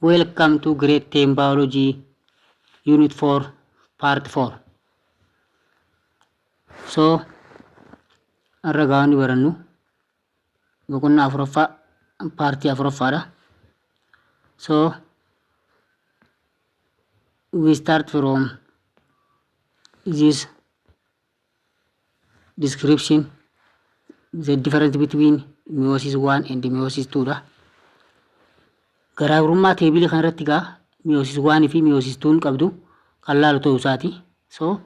Welcome to Grade 10 Biology Unit 4 Part 4. So, arragaan barannu boqonnaa afuraffaa paartii afuraffaadha. So, we start from this description, the difference between meiosis 1 and meiosis 2 dha. Garaagarummaa teebilii kana irratti gaa meiosis 1 fi meiosis 2 qabdu kan laalu ta'uu isaati. So,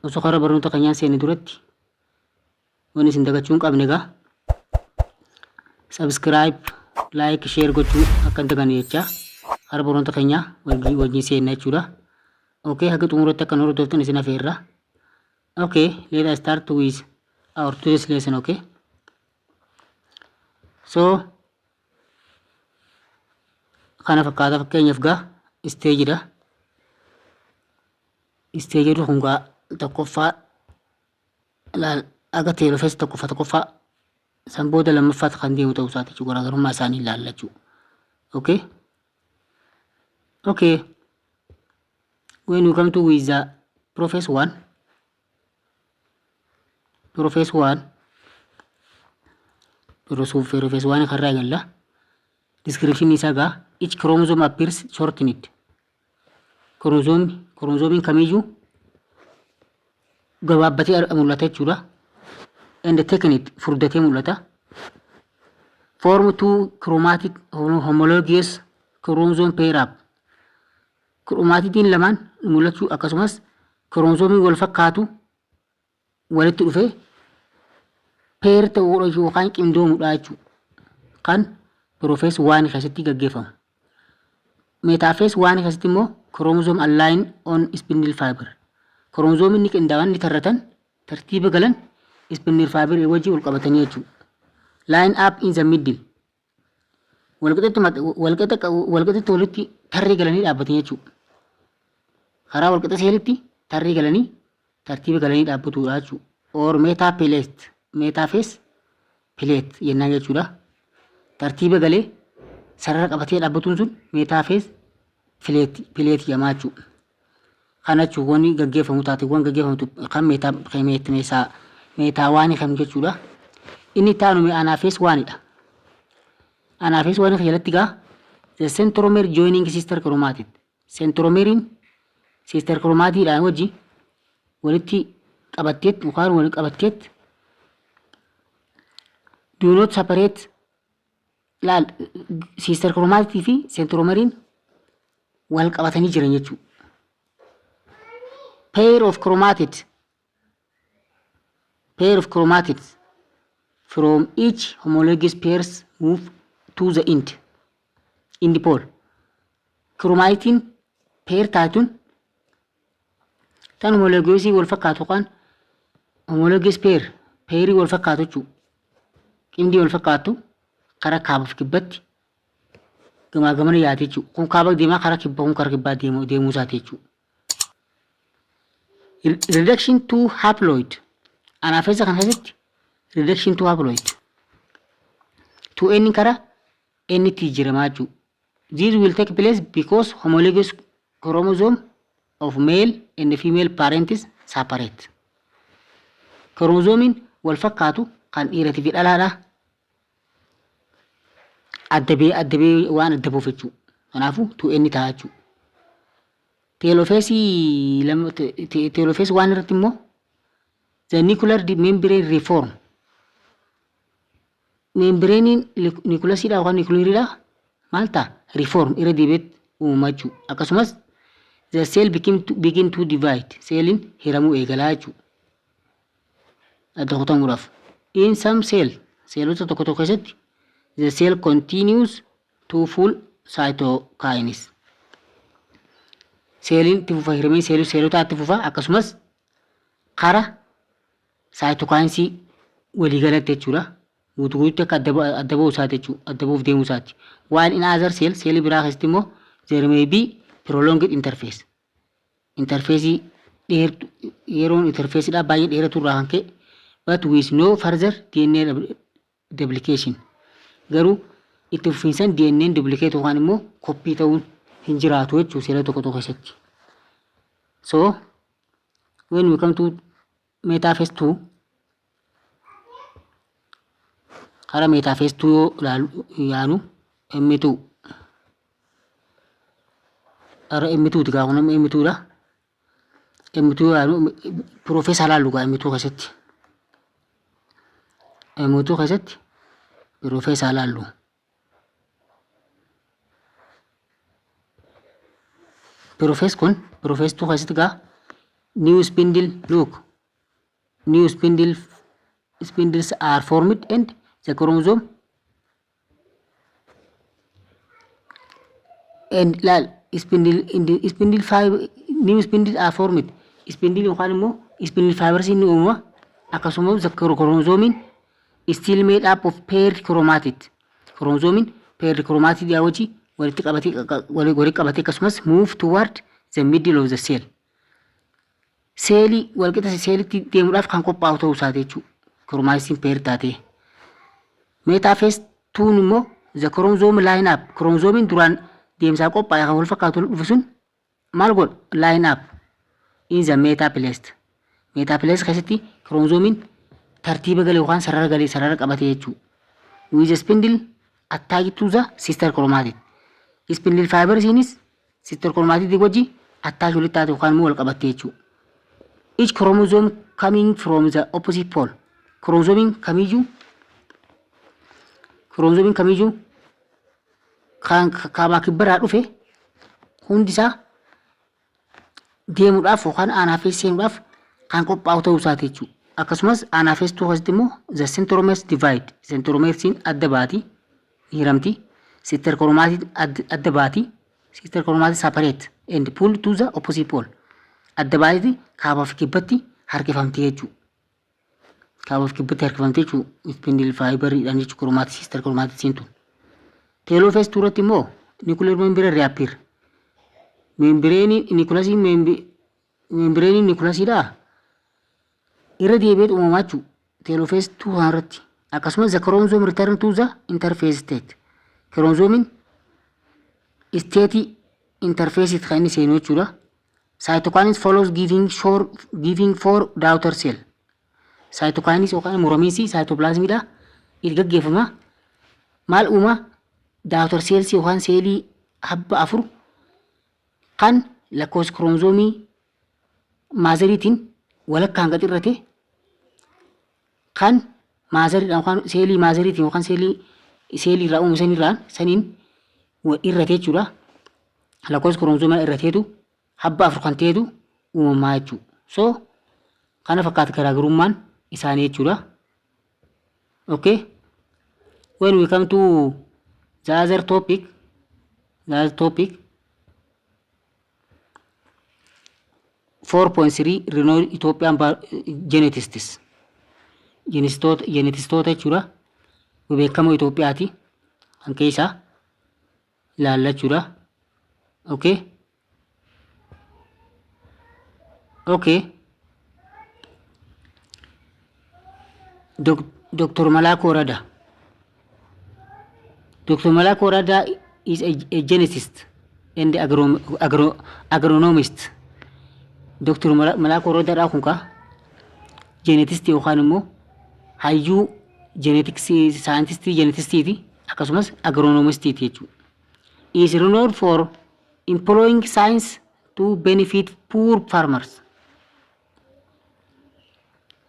osoo karaa barnoota keenyaa seenne duratti wanni isin dagachuun qabne gaa subscribe, like, share gochuu akka hin daganne jecha karaa barnoota keenyaa wajjin seenna jechuudha. Okay, haga xumuratti akka nu hordoftan isin afeerra. Okay, let us start with our today's lesson. Okay, so kana fakkaata fakkeenyaaf gaa isteejidha. Isteejii kun gaa tokkoffaa laal aga teelofees tokkoffaa san booda lammaffaa kan deemu ta'uu isaati jechuudha. Garaagarummaa isaanii ilaalla jechuudha. Okay, okay, when you come to with the process 1, process 1 karraa eegalla. Description isaa gaa each chromosome appears shortened. Chromosomiin kamiyyuu gabaabbatee mul'ata jechuudha. And thickened furdatee mul'ata. Form two chromatic homologous chromosome pair up. Chromatidiin lamaan mul'achuu akkasumas chromosomii wal fakkaatu walitti dhufee pair ta'uudha yookaan qindoomuudha jechuudha. Kan process 1 keessatti gaggeeffamu. Metaphase 1 keessatti immoo chromosome align on spindle fiber. Chromosome inni qindaawan ni tarratan tartiiba galan spindle fiber wajjin wal qabatanii jechuudha. Line up in the middle. Walqixatti walitti tarree galanii dhaabbatanii jechuudha. Karaa walqixa seelitti tarree galanii tartiiba galanii dhaabbatuudha jechuudha. Or metaphase plate yennaan jechuudha. Tartiiba galee sarara qabatee dhaabbatuun sun metaphase plate jedhama jechuudha. Kana jechuun wanni gaggeeffamu taateewwan gaggeeffamu kan meetaa waan kam jechuudha. Inni taanu anaphase 1dha. Anaphase 1 jalatti gaa the centromere joining sister chromatid. Centromerein sister chromatidhaan wajji walitti qabatteet yookaan walitti qabatteet do not separate laal sister chromatid fi centromerein wal qabatanii jiran jechuudha. Pair of chromatids from each homologous pairs move to the end pole. Chromatin pair taatuun tan homologous wal fakkaatu kan homologous pairii wal fakkaatu jechuudha. Qindii wal fakkaatu karaa kaabaaf kibbatti gamaa gamana yaate jechuudha. Kun kaaba deemaa karaa kibbaa kun karaa kibbaa deemuu isaati jechuudha. Reduction to haploid. Anaphase kan keessatti reduction to haploid. To any karaa NT jiramaa jechuudha. This will take place because homologous chromosome of male and female parents separate. Chromosomiin wal fakkaatu kan dhiiratii fi dhalaadha. Addabee waan addabuuf jechuudha. Kanaafuu 2n ta'a jechuudha. Telophase 1 irratti immoo the nuclear membrane reform. Membrane nucleusida yookaan nuclearida maal ta'a? Reform irra deebi'eet uumama jechuudha. Akkasumas the cell begin to divide. Seeliin hiramuu eegalaa jechuudha. Adda kutamuudhaaf. In some seelota tokko keessatti the cell continues to full cytokines. Seeliin itti fufa hiramee seelota itti fufa akkasumas karaa cytokines walii galatti jechuudha. Guutuutti akka adda ba'uu isaati jechuudha. Adda ba'uuf deemuu isaati. While in other seelii biraa keessatti immoo there may be prolonged interface. Interface yeroon interfaceedha baay'ee dheeratu irraa kan ka'e but with no further DNA duplication. Garuu itti fufiinsan DNA duplicate yookaan immoo koppii ta'uun hin jiraatu jechuudha seela tokko tokko keessatti. So when we come to metaphase 2, karaa metaphase 2 yoo yaanu M2 ara M2 ti gaafa nama M2 dha. M2 yaanu professor laalu gaa M2 keessatti. M2 keessatti professor laalu. Professor 2 keessatti gaa new spindle look. New spindles are formed and the chromosome and lal spindle fiber new spindles are formed. Spindle yookaan immoo spindle fibers inni uumama akkasumas the chromosome is still made up of paired chromatid. Chromosome paired chromatid yaa wajji walitti qabatee akkasumas move toward the middle of the cell. Seelii walqixa seelitti deemuudhaaf kan qophaa'u ta'uu isaati jechuudha. Chromatidin paired taatee. Metaphase 2 immoo the chromosome line up. Chromosomiin duraan deemsaa qophaa'e kan wal fakkaatu dhufu sun maal godha? Line up in the metaphase. Metaphase keessatti chromosoomiin tartiiba galee yookaan sarara qabatee jechuudha. With the spindle attached to the sister chromatid. Spindle fibersiinis sister chromatid wajji attach walitti taate yookaan immoo wal qabattee jechuudha. Each chromosome coming from the opposite pole. Chromosome kamiyyuu kan kaabaa kibbaraa dhufe hundisaa deemuudhaaf yookaan anaafees seenuudhaaf kan qophaa'u ta'uu isaati jechuudha. Akkasumas anaafees 2 keessatti immoo the centromeres divide. Centromersiin adda baati hiramti. Sister chromatid adda baati. Sister chromatid separate and pull to the opposite pole. Adda baati kaabaaf kibbatti harkifamti jechuudha. Kaabaaf kibbatti harkifamti jechuudha. Spindle fiberidhaan jechuudha chromatid sister chromatid siintu. Telophase 2 irratti immoo nuclear membrane reappear. Membrane nucleusida irra deebi'ee uumamaa jechuudha. Telophase 2 irratti. Akkasumas the chromosome return to the interphase state. Chromosomiin state interphase kan inni seenu jechuudha. Cytokines follows giving for daughter cell. Cytokines yookaan muramiinsi cytoplasmidha. Itti gaggeeffama. Maal uuma daughter cells yookaan seelii habba 4 kan lakkoofsa chromosomii maazariitiin walakkaan qaxirrate kan maazariidhaan yookaan seelii maazariitiin yookaan seelii irraa uumisanirraan saniin irratee jechuudha. Lakkoofsa chromosomii irrateetu habba 4 kan ta'etu uumamaa jechuudha. So kana fakkaata garaagarummaan isaanii jechuudha. Okay. When we come to the other topic 4.3 renowned Ethiopian geneticists. Genetistoota jechuudha. Beekamoo Itoophiyaati. Kan keessaa ilaalla jechuudha. Okay. Dr. Malako Rada. Dr. Malako Rada is a geneticist and agronomist. Dr. Malako Rada kun ka geneticist yookaan immoo hayyuu genetics geneticisti akkasumas agronomisti jechuudha. Is renowned for employing science to benefit poor farmers.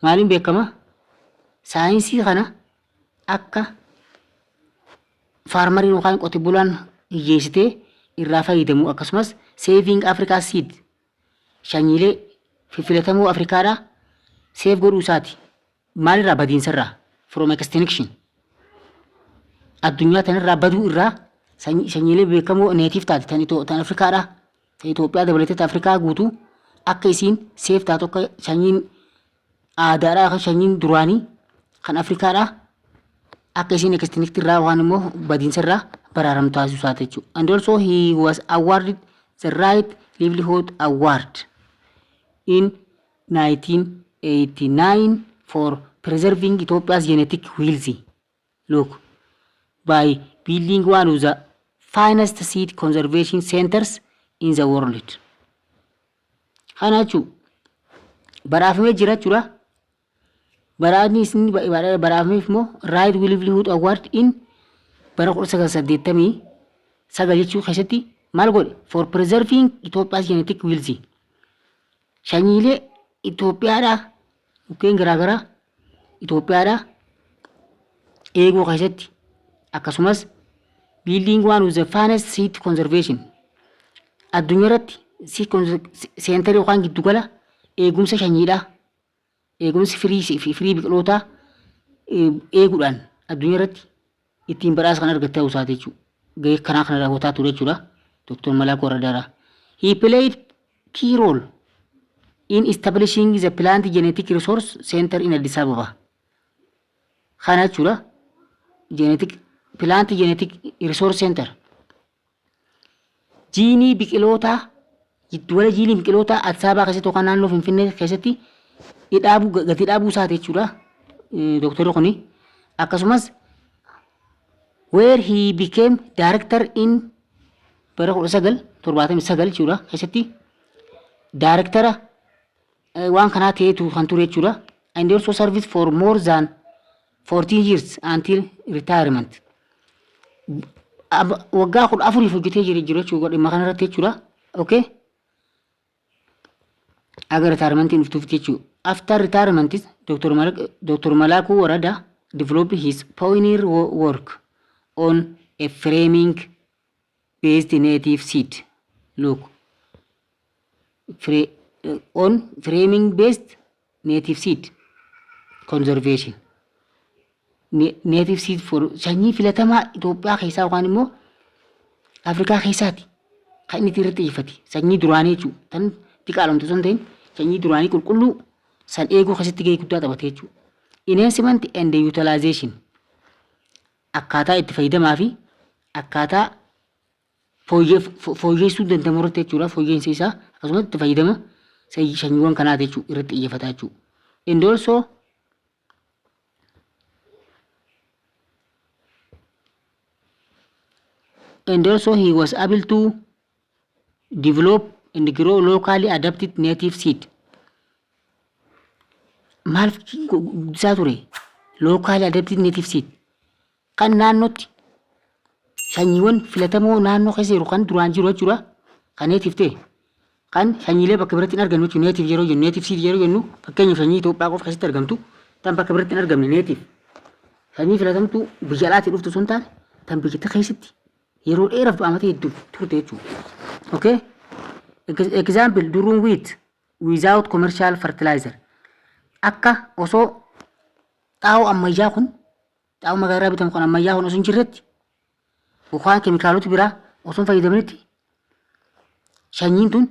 Maaliin beekama? Saayinsii kana akka farmariin yookaan qote bulaan hiyyeessitee irraa fayyadamu akkasumas saving Africa seed sanyiilee filatamuu Afrikaadhaa save godhuu isaati. Maalirraa badiinsarraa from extinction addunyaa tanarraa baduu irraa sanyiilee beekamoo neetiif taate tan Afrikaadhaa tan Itoophiyaa dabalatee Afrikaa guutuu akka isiin save taatu akka sanyiin aadaadhaa akka sanyiin duraanii kan Afrikaadhaa akka isiin extinct irraa waan immoo badiinsarraa baraaramtu taasisuu isaati jechuudha. And also he was awarded the Right Livelihood Award in 1989 for preserving Ethiopia's genetic wealth. Look, by building one of the finest seed conservation centers in the world. Hanachu baraafamee jira jechuudha. Baraafni isin baraafmeef immoo right livelihood award in bara 1989 jechuu keessatti maal godhe for preserving Ethiopia's genetic wealth. Sanyiilee Itoophiyaadhaa mukkeen garaagaraa Itoophiyaadhaa eeguu keessatti akkasumas building one of the finest seed conservation addunyaa irratti seentari yookaan giddugala eegumsa sanyiidhaa eegumsi firii biqilootaa eeguudhaan addunyaa irratti ittiin badhaasa kan argatte ta'uu isaati jechuudha. Gahee kanaa kana raawwataa ture jechuudha. Dr. Malaakuu Waradaraa. He played key role in establishing the plant genetic resource center in Addis Ababa. Kana jechuudha. Plant genetic resource center. Jiinii biqilootaa giddugala jiinii biqilootaa Addis Ababaa keessatti yookaan naannoo Finfinnee keessatti gati dhaabuu isaati jechuudha. Dr. Kuni akkasumas where he became director in bara 1979 jechuudha keessatti directora waan kanaa ta'eetu kan ture jechuudha. And also served for more than 14 years until retirement. Waggaa 14 hojjetee jira jechuudha dhimma kana irratti jechuudha. Okay. Aga retirement in 50. After retirement, Dr. Malaakuu Waradaa developed his pioneer work on a framing-based native seed. Look, on framing-based native seed conservation. Native seed for sanyii filatamaa Itoophiyaa keessaa yookaan immoo Afrikaa keessaati. Kan inni irratti xiyyeeffate sanyii duraanii jechuudha. Tan xiqqaalamtu sun ta'in sanyii duraanii qulqulluu san eeguu keessatti gahee guddaa taphate jechuudha. Enhancement and utilization akkaataa itti fayyadamaa fi akkaataa fooyyessuu danda'amu irratti jechuudha. Fooyyeensa isaa akkasumas itti fayyadama sanyiiwwan kanaati jechuudha irratti xiyyeeffata jechuudha. And also he was able to develop and grow locally adapted native seed. Maal guddisaa ture locally adapted native seed kan naannootti sanyiiwwan filatamoo naannoo keessa jiru kan duraan jiru jechuudha. Kan native ta'e kan sanyiilee bakka biratti hin argamne jechuudha. Native yeroo jennu native seed yeroo jennu fakkeenyaaf sanyii Itoophiyaa qofa keessatti argamtu tan bakka biratti hin argamne native sanyii filatamtu biyya alaatti dhuftu sun taane tan biyya keessatti yeroo dheeraaf du'amate hedduu turte jechuudha. Okay. Example during wheat without commercial fertilizer. Akka osoo xaa'oo ammayyaa kun xaa'oo magaalaa bitamu kan ammayyaa kun osoo hin jirretti yookaan keemikaalota biraa osoo hin fayyadamnetti sanyiin tun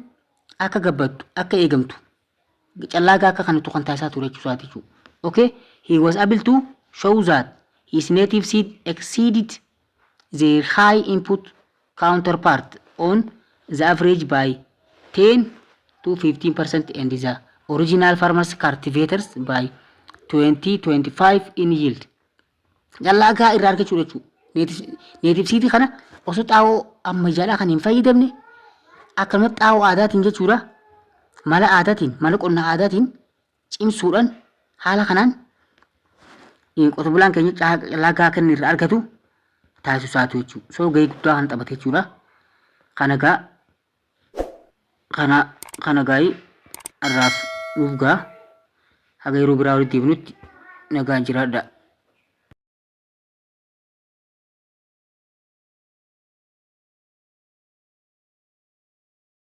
akka gabbattu akka eegamtu callaagaa akka kanattu kan taasisaa ture jechuudha jechuudha. Okay. He was able to show that his native seed exceeded their high input counterpart on the average by 10 to 15% and the original farmers cultivators by 20-25 in yield. Callaagaa irraa argachuu jechuudha. Native seed kana osoo xaa'oo ammayyaadhaa kan hin fayyadamne akkanumatti xaa'oo aadaatiin jechuudha. Mala aadaatiin mala qonna aadaatiin cimsuudhaan haala kanaan qote bulaan keenya callaagaa kan irraa argatu taasisaatu jechuudha. So gahee guddaa kan taphate jechuudha. Kana gaa'ii irraaf nuuf ga'a. Haga yeroo biraa walitti deebinutti nagaan jiraadha.